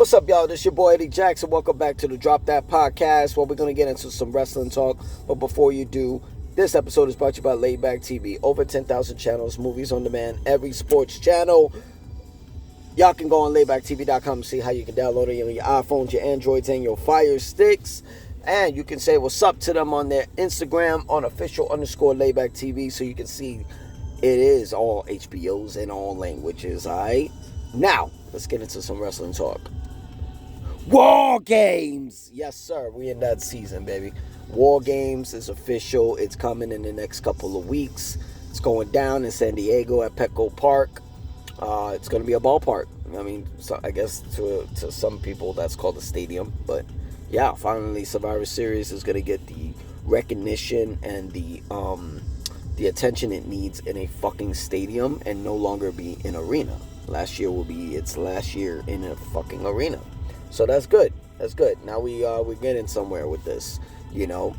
What's up, y'all? This your boy Eddie Jackson. Welcome back to the Drop That Podcast, where we're going to get into some wrestling talk. But before you do, this episode is brought to you by Laidback TV. Over 10,000 channels, movies on demand, every sports channel. Y'all can go on laidbacktv.com and see how you can download it on your iPhones, your Androids, and your Fire Sticks. And you can say what's up to them on their Instagram on official_laidbacktv, so you can see it is all HBOs in all languages, alright? Now, let's get into some wrestling talk. War Games! Yes, sir. We in that season, baby. War Games is official. It's coming in the next couple of weeks. It's going down in San Diego at Petco Park. It's going to be a ballpark. I mean, so I guess to some people that's called a stadium. But yeah, finally Survivor Series is going to get the recognition and the attention it needs in a fucking stadium and no longer be an arena. Last year will be its last year in a fucking arena. So that's good. That's good. Now we're getting somewhere with this, you know.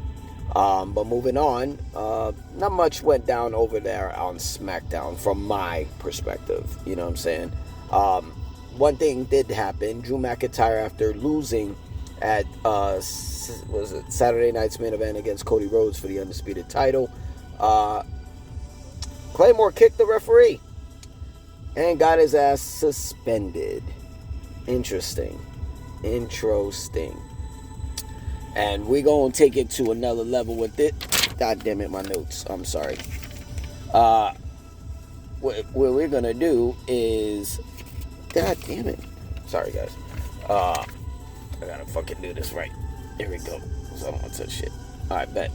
But moving on, not much went down over there on SmackDown from my perspective. You know what I'm saying? One thing did happen. Drew McIntyre, after losing at Saturday night's main event against Cody Rhodes for the undisputed title, Claymore kicked the referee and got his ass suspended. Interesting. And we're going to take it to another level with it. God damn it, my notes. I'm sorry. What we're going to do is... God damn it. Sorry, guys. I got to fucking do this right. Here we go. So I don't want to touch shit. Alright, bet.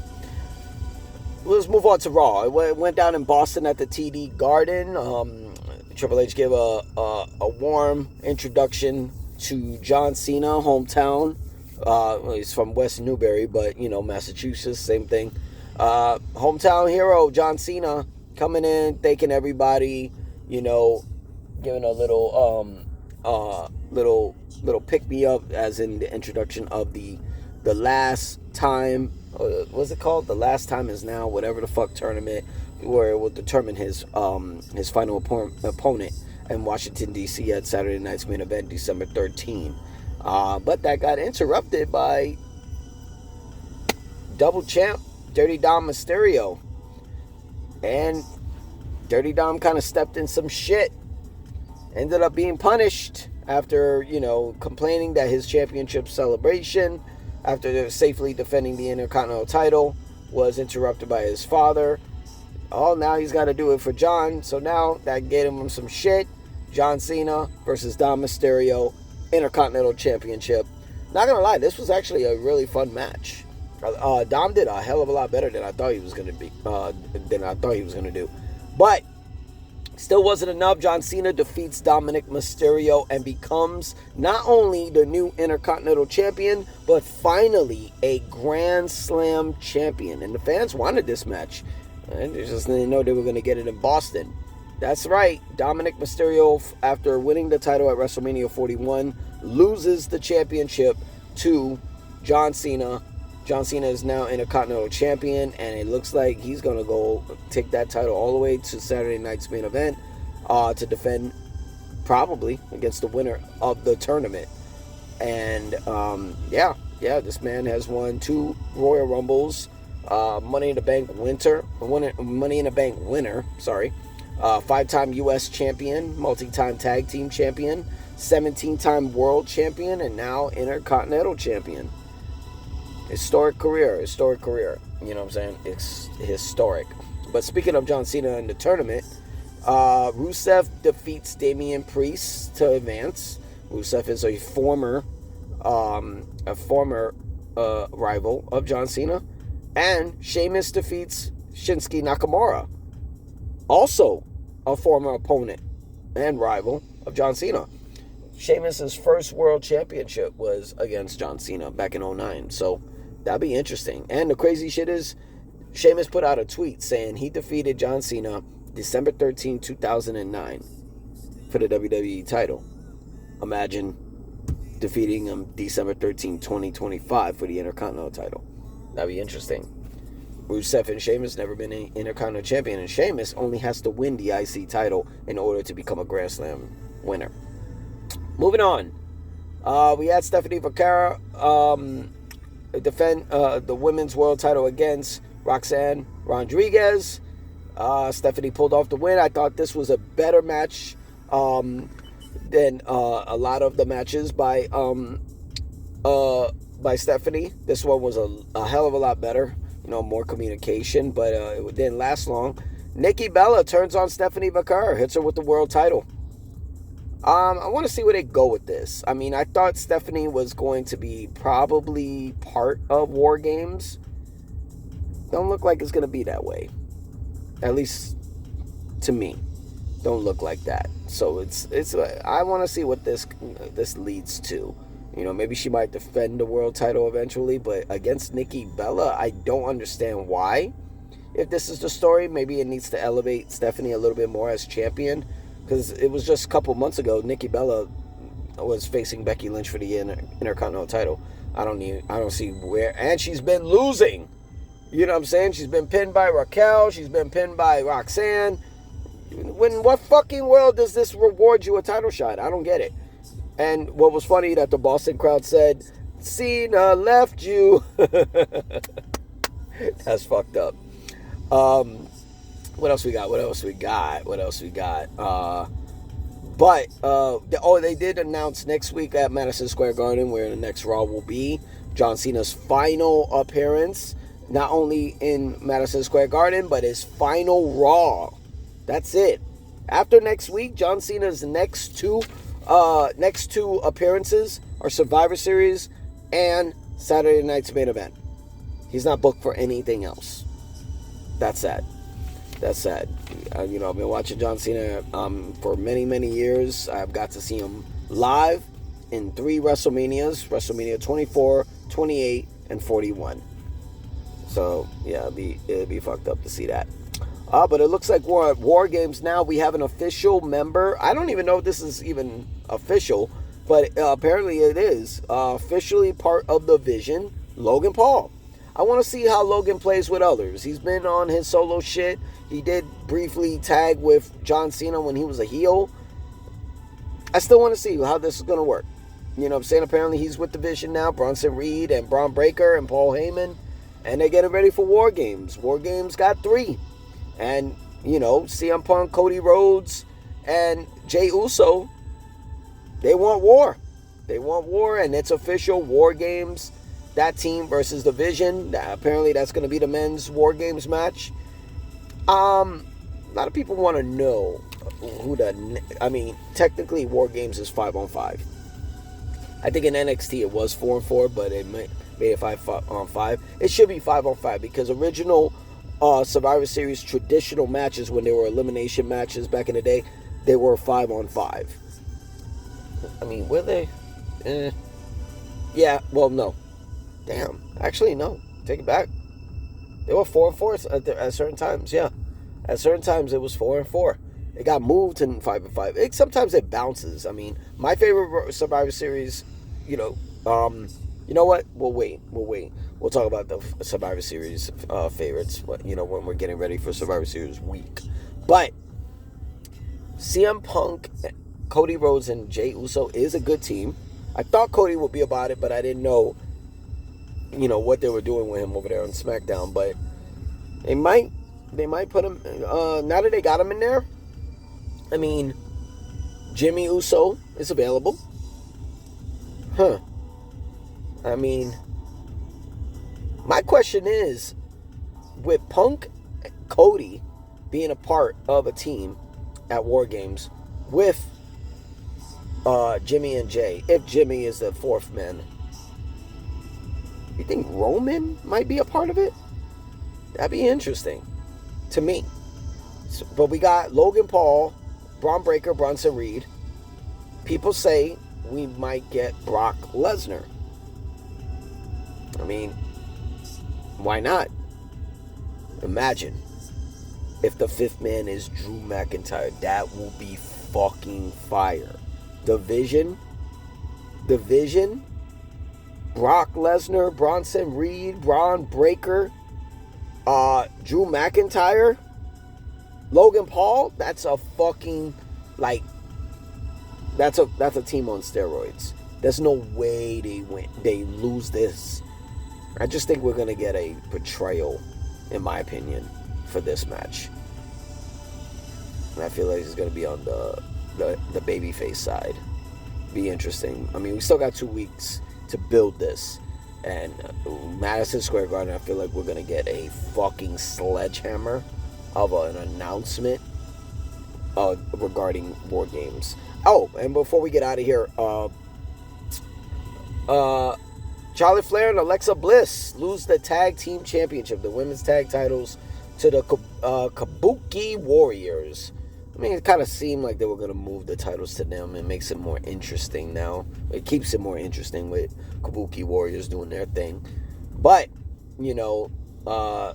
Let's move on to Raw. It went down in Boston at the TD Garden. Triple H gave a warm introduction to John Cena, hometown. He's from West Newbury, but, you know, Massachusetts, same thing. Hometown hero, John Cena, coming in, thanking everybody, you know, giving a little pick-me-up, as in the introduction of the last time, what's it called? The Last Time Is Now, whatever the fuck tournament, where it will determine his final opponent in Washington, D.C. at Saturday night's main event, December 13. But that got interrupted by double champ Dirty Dom Mysterio. And Dirty Dom kind of stepped in some shit. Ended up being punished after, you know, complaining that his championship celebration, after safely defending the Intercontinental title, was interrupted by his father. Oh, now he's got to do it for John. So now that gave him some shit. John Cena versus Dom Mysterio, Intercontinental Championship. Not gonna lie, this was actually a really fun match. Dom did a hell of a lot better than I thought he was gonna do. But still wasn't enough. John Cena defeats Dominic Mysterio and becomes not only the new Intercontinental Champion, but finally a Grand Slam champion. And the fans wanted this match. And they just didn't know they were gonna get it in Boston. That's right, Dominic Mysterio, after winning the title at WrestleMania 41, loses the championship to John Cena. John Cena is now Intercontinental Champion, and it looks like he's going to go take that title all the way to Saturday night's main event to defend, probably, against the winner of the tournament. And, yeah, this man has won 2 Royal Rumbles, Money in the Bank winner, 5-time U.S. champion, multi-time tag team champion, 17-time world champion, and now Intercontinental champion. Historic career. You know what I'm saying? It's historic. But speaking of John Cena in the tournament, Rusev defeats Damian Priest to advance. Rusev is a former rival of John Cena. And Sheamus defeats Shinsuke Nakamura, also a former opponent and rival of John Cena. Sheamus' first world championship was against John Cena back in 2009. So that'd be interesting. And the crazy shit is, Sheamus put out a tweet saying he defeated John Cena December 13, 2009 for the WWE title. Imagine defeating him December 13, 2025 for the Intercontinental title. That'd be interesting. Rusev and Sheamus never been an Intercontinental Champion, and Sheamus only has to win the IC title in order to become a Grand Slam winner. Moving on. We had Stephanie Vaquera defend the women's world title against Roxanne Rodriguez. Stephanie pulled off the win. I thought this was a better match than a lot of the matches by Stephanie. This one was a hell of a lot better. More communication, but it didn't last long. Nikki Bella turns on Stephanie Vaquera, hits her with the world title. I want to see where they go with this. I mean, I thought Stephanie was going to be probably part of War Games. Don't look like it's going to be that way. At least to me. Don't look like that. So it's I want to see what this leads to. Maybe she might defend the world title eventually, but against Nikki Bella, I don't understand why. If this is the story, maybe it needs to elevate Stephanie a little bit more as champion. Because it was just a couple months ago, Nikki Bella was facing Becky Lynch for the Intercontinental title. I don't see where, and she's been losing. You know what I'm saying? She's been pinned by Raquel. She's been pinned by Roxanne. When what fucking world does this reward you a title shot? I don't get it. And what was funny that the Boston crowd said, "Cena left you." That's fucked up. What else we got? They did announce next week at Madison Square Garden where the next Raw will be. John Cena's final appearance, not only in Madison Square Garden, but his final Raw. That's it. After next week, John Cena's next two appearances are Survivor Series and Saturday Night's Main Event. He's not booked for anything else. That's sad. I've been watching John Cena for many, many years. I've got to see him live in 3 WrestleManias. WrestleMania 24, 28, and 41. So, yeah, it'd be fucked up to see that. But it looks like we're at War Games now. We have an official member. I don't even know if this is even official, but apparently it is. Officially part of the Vision, Logan Paul. I want to see how Logan plays with others. He's been on his solo shit. He did briefly tag with John Cena when he was a heel. I still want to see how this is going to work. You know what I'm saying? Apparently he's with the Vision now. Bronson Reed and Braun Breaker and Paul Heyman. And they're getting ready for War Games. War Games got 3. And, CM Punk, Cody Rhodes, and Jey Uso, they want war. They want war, and it's official. War Games. That team versus the Vision. Apparently that's going to be the men's War Games match. A lot of people want to know technically War Games is 5-on-5. I think in NXT it was 4-on-4, but it made it 5-on-5. It should be 5-on-5 because original Survivor Series traditional matches, when they were elimination matches back in the day, they were 5-on-5. Were they? Yeah, well, no. Damn. Actually, no. Take it back. They were 4-on-4 at certain times, yeah. At certain times, it was 4-on-4. It got moved to 5-on-5. Sometimes it bounces. My favorite Survivor Series, you know what? We'll wait. We'll talk about the Survivor Series favorites, when we're getting ready for Survivor Series week. But CM Punk, Cody Rhodes, and Jey Uso is a good team. I thought Cody would be about it, but I didn't know, what they were doing with him over there on SmackDown. But they might put him, now that they got him in there. Jimmy Uso is available. My question is, with Punk, Cody being a part of a team at War Games with Jimmy and Jay, if Jimmy is the 4th man, you think Roman might be a part of it? That'd be interesting to me. But we got Logan Paul, Braun Breaker, Bronson Reed. People say we might get Brock Lesnar. Why not? Imagine if the 5th man is Drew McIntyre. That will be fucking fire. The Vision, Brock Lesnar, Bronson Reed, Braun Breaker, Drew McIntyre, Logan Paul. That's a fucking, that's a team on steroids. There's no way they lose this. I just think we're going to get a betrayal, in my opinion, for this match. And I feel like it's going to be on the babyface side. Be interesting. I mean, we still got 2 weeks to build this. And Madison Square Garden, I feel like we're going to get a fucking sledgehammer of an announcement regarding War Games. Oh, and before we get out of here, Charlotte Flair and Alexa Bliss lose the tag team championship, the women's tag titles, to the Kabuki Warriors. I mean, it kind of seemed like they were going to move the titles to them. It makes it more interesting now. It keeps it more interesting with Kabuki Warriors doing their thing. But, you know,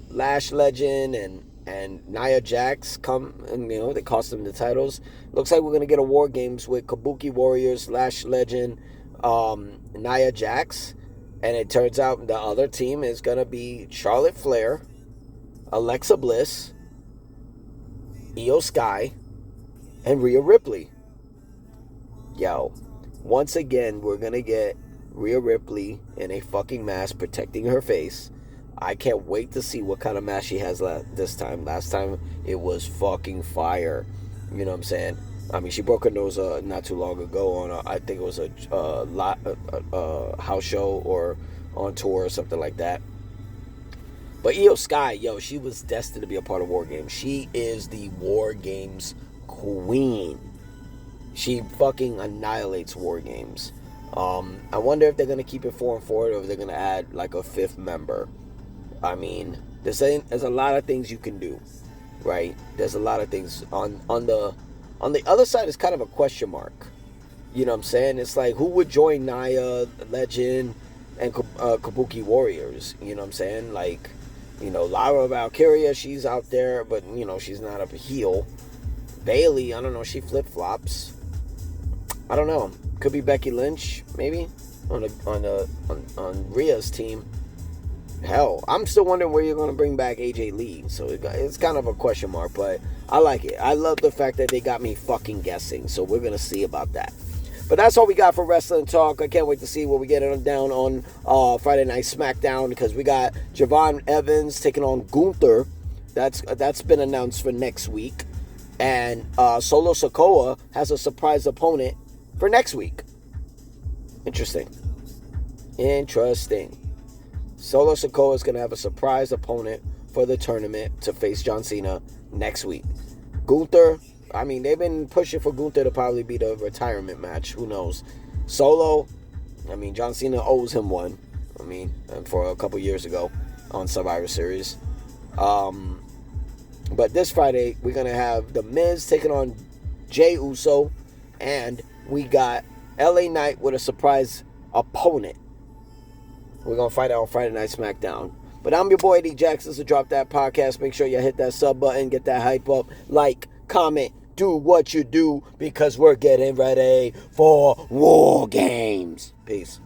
Lash Legend and Nia Jax come, and, you know, they cost them the titles. Looks like we're going to get a War Games with Kabuki Warriors, Lash Legend, Nia Jax. And it turns out the other team is going to be Charlotte Flair, Alexa Bliss, Io Sky, and Rhea Ripley. Yo, once again, we're going to get Rhea Ripley in a fucking mask protecting her face. I can't wait to see what kind of mask she has this time. Last time, it was fucking fire. You know what I'm saying? I mean, she broke her nose not too long ago on I think it was a house show or on tour or something like that. But Io Sky, yo, she was destined to be a part of War Games. She is the War Games queen. She fucking annihilates War Games. I wonder if they're going to keep it 4-4 or if they're going to add like a fifth member. I mean, there's a lot of things you can do, right? There's a lot of things. On the other side is kind of a question mark. You know what I'm saying? It's like, who would join Nia, Legend, and Kabuki Warriors? You know what I'm saying? Like, you know, Lyra Valkyria, she's out there, but, you know, she's not a heel. Bayley, I don't know, she flip-flops. I don't know. Could be Becky Lynch, maybe, on Rhea's team. Hell, I'm still wondering where you're going to bring back AJ Lee. So it's kind of a question mark, but I like it. I love the fact that they got me fucking guessing. So we're going to see about that. But that's all we got for Wrestling Talk. I can't wait to see what we get down on Friday Night SmackDown, because we got Javon Evans taking on Gunther. That's been announced for next week. And Solo Sikoa has a surprise opponent for next week. Interesting. Solo Sikoa is going to have a surprise opponent for the tournament to face John Cena next week. Gunther, I mean, they've been pushing for Gunther to probably be the retirement match. Who knows? Solo, I mean, John Cena owes him one. I mean, for a couple years ago on Survivor Series. But this Friday, we're going to have The Miz taking on Jey Uso. And we got LA Knight with a surprise opponent. We're going to find out on Friday Night SmackDown. But I'm your boy, D Jackson. This is Drop That Podcast. Make sure you hit that sub button, get that hype up, like, comment, do what you do, because we're getting ready for War Games. Peace.